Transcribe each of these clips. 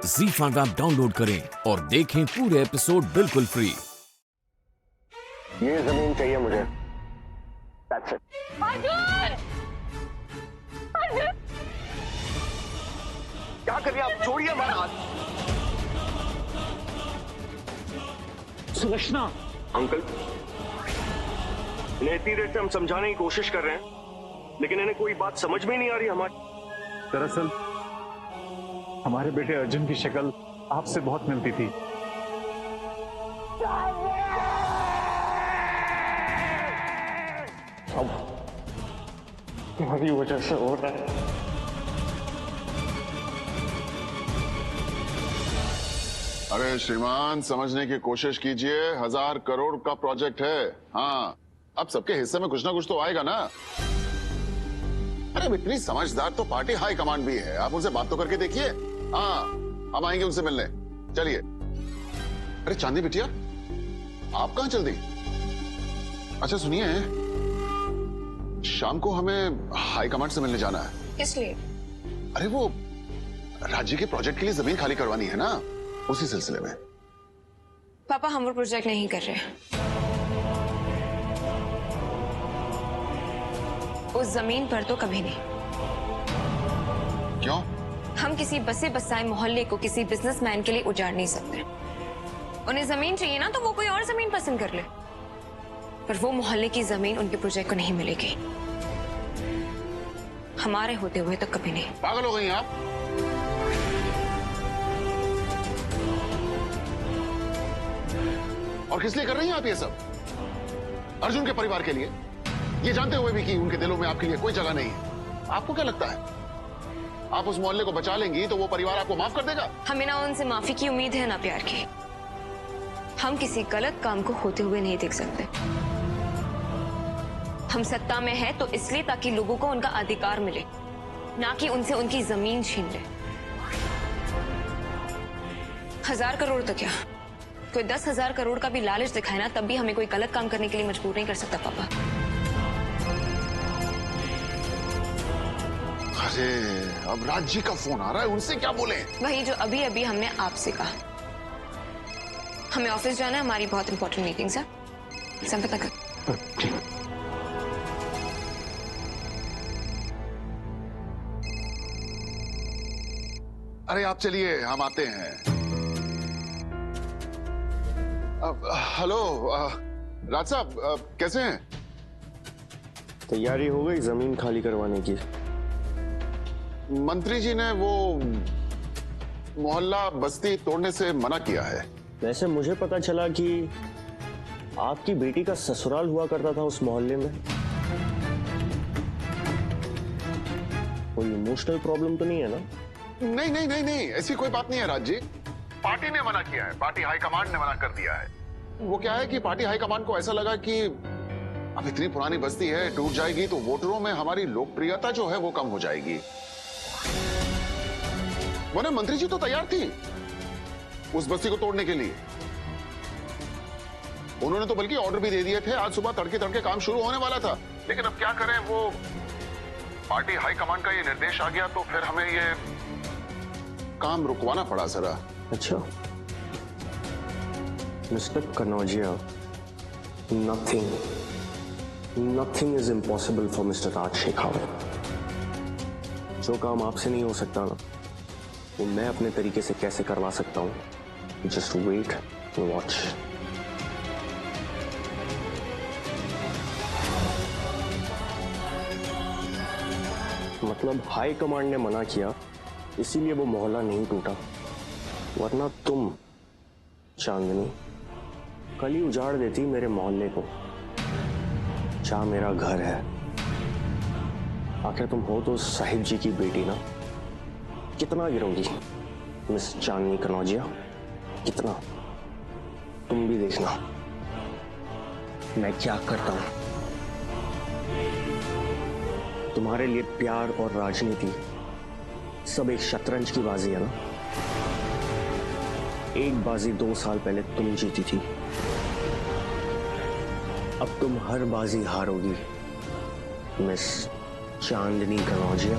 ZEE5 app download करें और देखें पूरे एपिसोड बिल्कुल फ्री। ये जमीन चाहिए मुझे। That's it. अर्जुन! अर्जुन! क्या कर रही हैं आप? छोड़िए हमारा हाथ। सुलक्षणा, अंकल, इन्हें इतनी देर से हम समझाने की कोशिश कर रहे हैं, लेकिन इन्हें कोई बात समझ में नहीं आ रही हमारी। दरअसल हमारे बेटे अर्जुन की शक्ल आपसे बहुत मिलती थी। अब तुम्हारी वजह से हो रहा है। अरे श्रीमान, समझने की कोशिश कीजिए, 1000 करोड़ का प्रोजेक्ट है। हाँ, अब सबके हिस्से में कुछ ना कुछ तो आएगा ना। अरे इतनी समझदार तो पार्टी हाई कमांड भी है, आप उनसे बात तो करके देखिए। हाँ, हम आएंगे उनसे मिलने, चलिए। अरे चांदी बिटिया, आप कहाँ चल दी? अच्छा सुनिए, शाम को हमें हाई कमांड से मिलने जाना है। किस लिए? अरे वो राज्य के प्रोजेक्ट के लिए जमीन खाली करवानी है ना, उसी सिलसिले में। पापा, हम वो प्रोजेक्ट नहीं कर रहे। उस जमीन पर तो कभी नहीं। क्यों? हम किसी बसे बसाए मोहल्ले को किसी बिजनेसमैन के लिए उजाड़ नहीं सकते। उन्हें जमीन चाहिए ना, तो वो कोई और जमीन पसंद कर ले, पर वो मोहल्ले की जमीन उनके प्रोजेक्ट को नहीं मिलेगी। हमारे होते हुए तो कभी नहीं। पागल हो गई हैं आप? और किस लिए कर रही हैं आप ये सब? अर्जुन के परिवार के लिए, ये जानते हुए भी कि उनके दिलों में आपके लिए कोई जगह नहीं है। आपको क्या लगता है आप उस मोहल्ले को बचा लेंगी तो वो परिवार आपको माफ कर देगा? हमें ना उनसे माफी की उम्मीद है ना प्यार की। हम किसी गलत काम को होते हुए नहीं देख सकते। हम सत्ता में है तो इसलिए ताकि लोगों को उनका अधिकार मिले, ना कि उनसे उनकी जमीन छीन ले। 1000 करोड़ तो क्या, कोई 10,000 करोड़ का भी लालच दिखाए ना, तब भी हमें कोई गलत काम करने के लिए मजबूर नहीं कर सकता पापा। अरे अब राज्य का फोन आ रहा है, उनसे क्या बोले? वही जो अभी अभी हमने आपसे कहा। हमें ऑफिस जाना है, हमारी बहुत इंपॉर्टेंट मीटिंग्स है, सब पता कर। अरे आप चलिए, हम आते हैं। हेलो राज साहब, कैसे हैं? तैयारी हो गई जमीन खाली करवाने की? मंत्री जी ने वो मोहल्ला बस्ती तोड़ने से मना किया है। वैसे मुझे पता चला कि आपकी बेटी का ससुराल हुआ करता था उस मोहल्ले में। कोई इमोशनल प्रॉब्लम तो नहीं है ना? नहीं नहीं नहीं नहीं, ऐसी कोई बात नहीं है राज जी। पार्टी ने मना किया है, पार्टी हाईकमांड ने मना कर दिया है। वो क्या है कि पार्टी हाईकमांड को ऐसा लगा कि अब इतनी पुरानी बस्ती है, टूट जाएगी तो वोटरों में हमारी लोकप्रियता जो है वो कम हो जाएगी। वरना मंत्री जी तो तैयार थी उस बस्ती को तोड़ने के लिए। उन्होंने तो बल्कि ऑर्डर भी दे दिए थे, आज सुबह तड़के तड़के काम शुरू होने वाला था। लेकिन अब क्या करें, वो पार्टी हाईकमांड का ये निर्देश आ गया तो फिर हमें ये काम रुकवाना पड़ा जरा। अच्छा mister Kanaujia, nothing is impossible for mister Raj Shekhawat. जो काम आपसे नहीं हो सकता ना, वो मैं अपने तरीके से कैसे करवा सकता हूं। Just wait and watch. मतलब हाई कमांड ने मना किया इसीलिए वो मोहल्ला नहीं टूटा, वरना तुम चांदनी कल ही उजाड़ देती मेरे मोहल्ले को, जहां मेरा घर है। आखिर तुम हो तो साहिब जी की बेटी ना। कितना गिरोगी मिस चांदनी कनौजिया, कितना? तुम भी देखना मैं क्या करता हूं। तुम्हारे लिए प्यार और राजनीति सब एक शतरंज की बाजी है ना। एक बाजी 2 साल पहले तुम जीती थी, अब तुम हर बाजी हारोगी मिस चांदनी कनौजिया।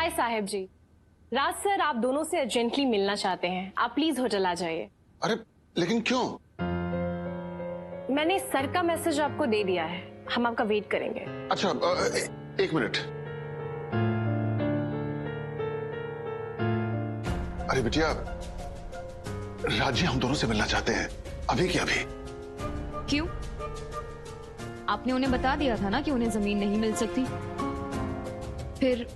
हाय साहिब जी, राज सर आप दोनों से अर्जेंटली मिलना चाहते हैं, आप प्लीज होटल आ जाइए। अरे लेकिन क्यों? मैंने सर का मैसेज आपको दे दिया है, हम आपका वेट करेंगे। अच्छा एक मिनट। अरे बिटिया, राजी हम दोनों से मिलना चाहते हैं, अभी के अभी। क्यों? आपने उन्हें बता दिया था ना कि उन्हें जमीन नहीं मिल सकती, फिर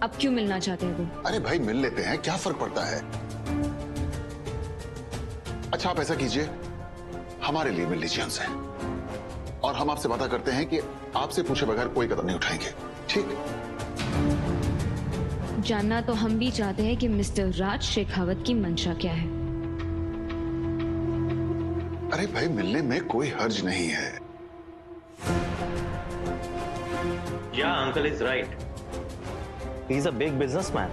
अब क्यों मिलना चाहते हैं वो? अरे भाई मिल लेते हैं, क्या फर्क पड़ता है। अच्छा आप ऐसा कीजिए, हमारे लिए मिल लीजिए उनसे, और हम आपसे वादा करते हैं कि आपसे पूछे बगैर कोई कदम नहीं उठाएंगे, ठीक? जानना तो हम भी चाहते हैं कि मिस्टर राज शेखावत की मंशा क्या है। अरे भाई मिलने में कोई हर्ज नहीं है। Yeah, uncle is right. He's a big businessman.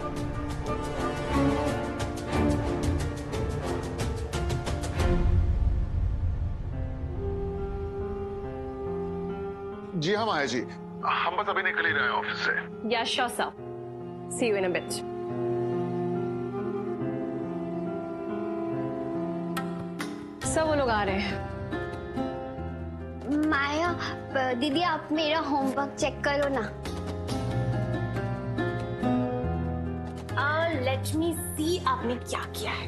जी हाँ माया जी, हम बस अभी निकल ही रहे हैं ऑफिस से। Yeah sure sir, see you in a bit. Sir वो लोग आ रहे हैं। माया दीदी आप मेरा होमवर्क चेक करो ना। लेट मी सी आपने क्या किया है।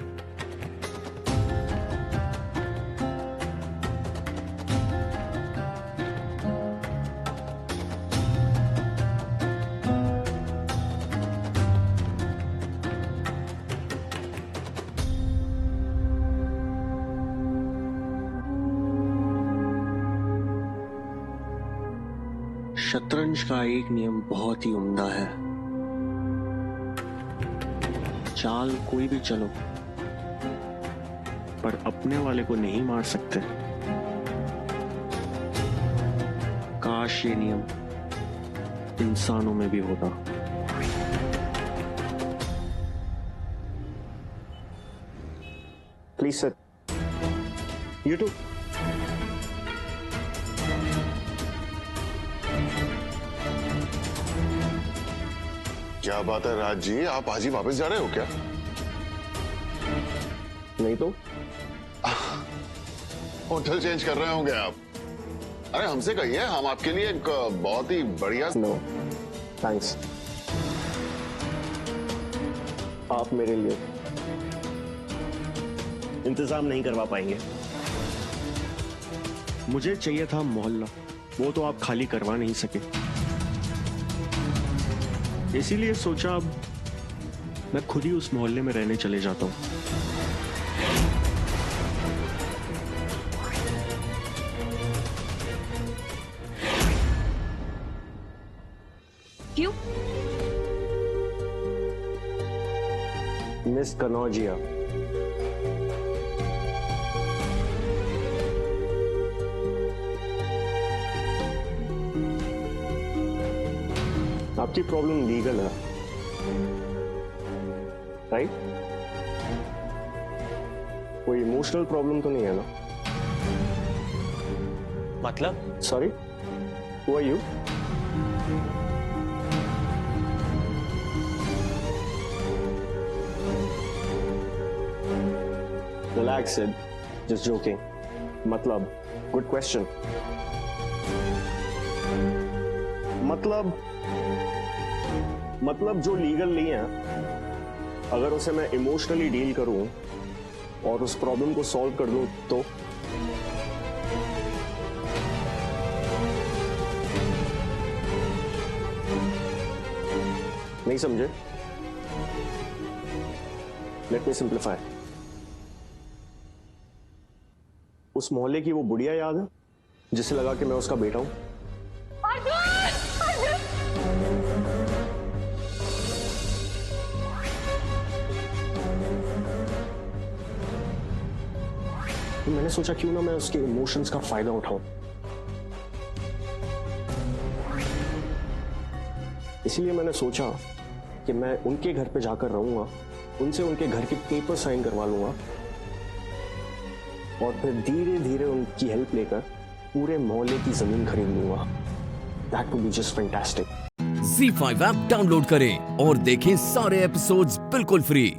शतरंज का एक नियम बहुत ही उम्दा है, चाल कोई भी चलो पर अपने वाले को नहीं मार सकते। काश ये नियम इंसानों में भी होता। Please sir, you too. क्या बात है राज जी, आप आज ही वापस जा रहे हो क्या? नहीं तो होटल चेंज कर रहे होंगे आप। अरे हमसे कहिए, हम आपके लिए एक बहुत ही बढ़िया। नो थैंक्स, आप मेरे लिए इंतजाम नहीं करवा पाएंगे। मुझे चाहिए था मोहल्ला, वो तो आप खाली करवा नहीं सके, इसीलिए सोचा अब मैं खुद ही उस मोहल्ले में रहने चले जाता हूं। क्यों? मिस कनौजिया, आपकी प्रॉब्लम लीगल है, राइट? कोई इमोशनल प्रॉब्लम तो नहीं है ना? मतलब? Sorry, who are you? Relax Sid, just joking. मतलब गुड क्वेश्चन। मतलब जो लीगल नहीं है, अगर उसे मैं इमोशनली डील करूं और उस प्रॉब्लम को सॉल्व कर दूं तो नहीं समझे? Let me simplify. उस मोहल्ले की वो बुढ़िया याद है जिसे लगा कि मैं उसका बेटा हूं? तो मैंने सोचा क्यों ना मैं उसके इमोशंस का फायदा उठाऊं, इसीलिए मैंने सोचा कि मैं उनके घर पे जाकर रहूंगा, उनसे उनके घर के पेपर साइन करवा लूंगा और फिर धीरे धीरे उनकी हेल्प लेकर पूरे मोहल्ले की जमीन खरीद लूंगा। That would be just fantastic. ZEE5 app download करें और देखें सारे एपिसोड्स बिल्कुल फ्री।